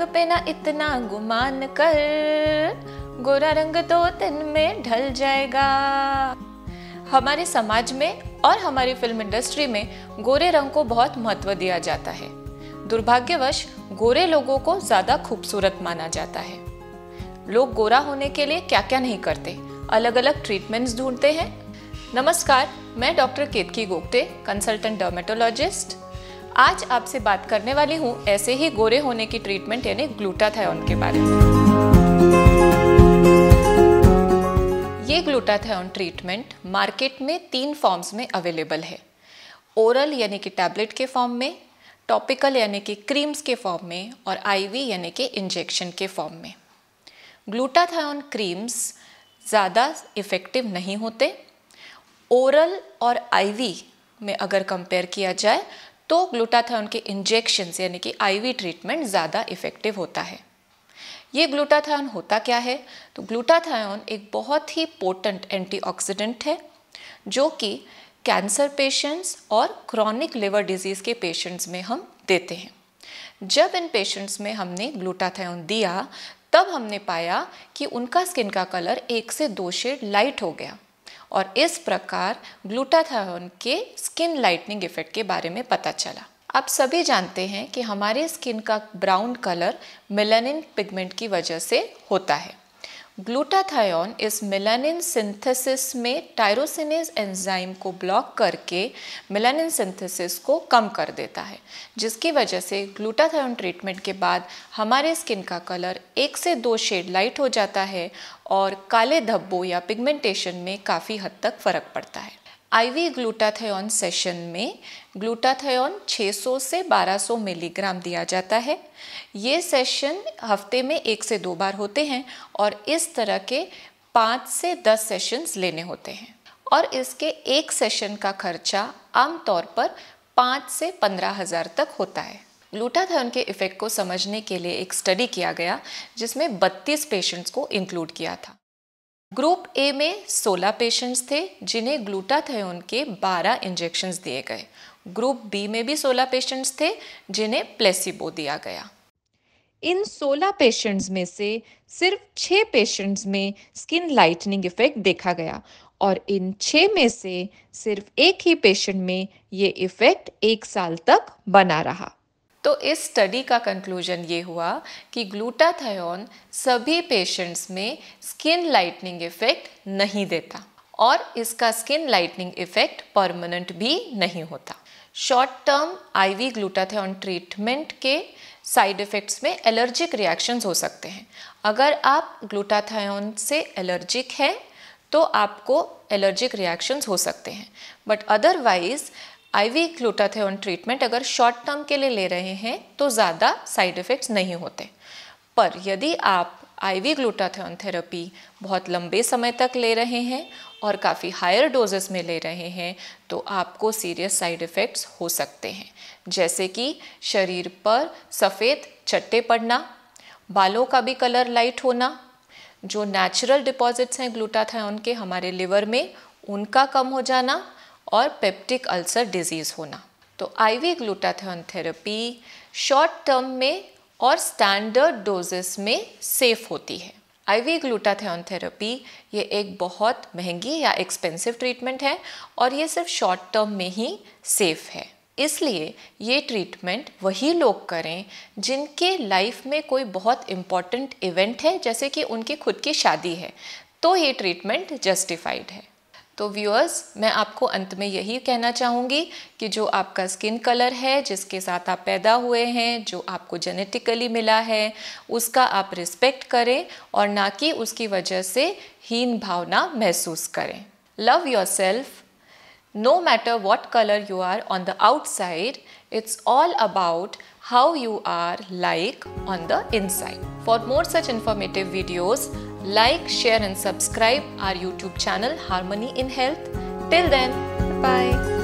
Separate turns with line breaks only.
पे ना इतना गुमान कर, गोरा रंग 2 दिन में ढल जाएगा। हमारे समाज में और हमारी फिल्म इंडस्ट्री में गोरे रंग को बहुत महत्व दिया जाता है। दुर्भाग्यवश गोरे लोगों को ज्यादा खूबसूरत माना जाता है। लोग गोरा होने के लिए क्या क्या नहीं करते, अलग अलग ट्रीटमेंट्स ढूंढते हैं। नमस्कार, मैं डॉक्टर केतकी गोगटे, कंसल्टेंट डर्मेटोलॉजिस्ट। आज आपसे बात करने वाली हूँ ऐसे ही गोरे होने की ट्रीटमेंट यानी ग्लूटाथायोन के बारे में। ये ग्लूटाथायोन ट्रीटमेंट मार्केट में 3 फॉर्म्स में अवेलेबल है। ओरल यानी कि टैबलेट के फॉर्म में, टॉपिकल यानी कि क्रीम्स के फॉर्म में और आईवी यानी कि इंजेक्शन के फॉर्म में। ग्लूटाथायोन क्रीम्स ज़्यादा इफ़ेक्टिव नहीं होते। ओरल और आईवी में अगर कंपेयर किया जाए तो ग्लूटाथायोन के इंजेक्शंस यानी कि आईवी ट्रीटमेंट ज़्यादा इफ़ेक्टिव होता है। ये ग्लूटाथायोन होता क्या है? तो ग्लूटाथायोन एक बहुत ही पोटेंट एंटीऑक्सीडेंट है जो कि कैंसर पेशेंट्स और क्रॉनिक लिवर डिजीज़ के पेशेंट्स में हम देते हैं। जब इन पेशेंट्स में हमने ग्लूटाथायोन दिया तब हमने पाया कि उनका स्किन का कलर 1 से 2 शेड लाइट हो गया और इस प्रकार ग्लूटाथायोन के स्किन लाइटनिंग इफेक्ट के बारे में पता चला। आप सभी जानते हैं कि हमारे स्किन का ब्राउन कलर मेलानिन पिगमेंट की वजह से होता है। ग्लूटाथायोन इस मेलानिन सिंथेसिस में टायरोसिनेज एंजाइम को ब्लॉक करके मेलानिन सिंथेसिस को कम कर देता है, जिसकी वजह से ग्लूटाथायोन ट्रीटमेंट के बाद हमारे स्किन का कलर 1 से 2 शेड लाइट हो जाता है और काले धब्बों या पिगमेंटेशन में काफ़ी हद तक फ़र्क पड़ता है। आईवी ग्लूटाथायोन सेशन में ग्लूटाथायोन 600 से 1200 मिलीग्राम दिया जाता है। ये सेशन हफ्ते में 1 से 2 बार होते हैं और इस तरह के 5 से 10 सेशंस लेने होते हैं और इसके एक सेशन का खर्चा आमतौर पर 5 से 15,000 तक होता है। ग्लूटाथायोन के इफ़ेक्ट को समझने के लिए एक स्टडी किया गया जिसमें 32 पेशेंट्स को इंक्लूड किया था। ग्रुप ए में 16 पेशेंट्स थे जिन्हें ग्लूटाथायोन के 12 इंजेक्शंस दिए गए। ग्रुप बी में भी 16 पेशेंट्स थे जिन्हें प्लेसिबो दिया गया। इन 16 पेशेंट्स में से सिर्फ 6 पेशेंट्स में स्किन लाइटनिंग इफेक्ट देखा गया और इन 6 में से सिर्फ एक ही पेशेंट में ये इफेक्ट 1 साल तक बना रहा। तो इस स्टडी का कंक्लूजन ये हुआ कि ग्लूटाथायोन सभी पेशेंट्स में स्किन लाइटनिंग इफेक्ट नहीं देता और इसका स्किन लाइटनिंग इफेक्ट परमानेंट भी नहीं होता। Short term IV glutathione treatment के साइड इफ़ेक्ट्स में एलर्जिक रिएक्शंस हो सकते हैं। अगर आप ग्लूटाथायोन से एलर्जिक हैं तो आपको एलर्जिक रिएक्शंस हो सकते हैं, but otherwise IV glutathione treatment अगर शॉर्ट टर्म के लिए ले रहे हैं तो ज़्यादा साइड इफ़ेक्ट्स नहीं होते। पर यदि आप आईवी ग्लूटाथायोन थेरेपी बहुत लंबे समय तक ले रहे हैं और काफ़ी हायर डोजेस में ले रहे हैं तो आपको सीरियस साइड इफ़ेक्ट्स हो सकते हैं, जैसे कि शरीर पर सफ़ेद चट्टे पड़ना, बालों का भी कलर लाइट होना, जो नेचुरल डिपॉजिट्स हैं ग्लूटाथायोन के हमारे लिवर में उनका कम हो जाना और पेप्टिक अल्सर डिजीज़ होना। तो IV glutathione therapy short term में और स्टैंडर्ड डोजेस में सेफ होती है। आईवी ग्लूटाथायोन थेरेपी ये एक बहुत महंगी या एक्सपेंसिव ट्रीटमेंट है और ये सिर्फ शॉर्ट टर्म में ही सेफ है। इसलिए ये ट्रीटमेंट वही लोग करें जिनके लाइफ में कोई बहुत इम्पॉर्टेंट इवेंट है, जैसे कि उनकी खुद की शादी है, तो ये ट्रीटमेंट जस्टिफाइड है। तो व्यूअर्स, मैं आपको अंत में यही कहना चाहूँगी कि जो आपका स्किन कलर है, जिसके साथ आप पैदा हुए हैं, जो आपको जेनेटिकली मिला है, उसका आप रिस्पेक्ट करें और ना कि उसकी वजह से हीन भावना महसूस करें। Love yourself. No matter what color you are on the outside, it's all about how you are like on the inside. For more such informative videos, like, share and subscribe our YouTube channel Harmony in Health. Till then, bye.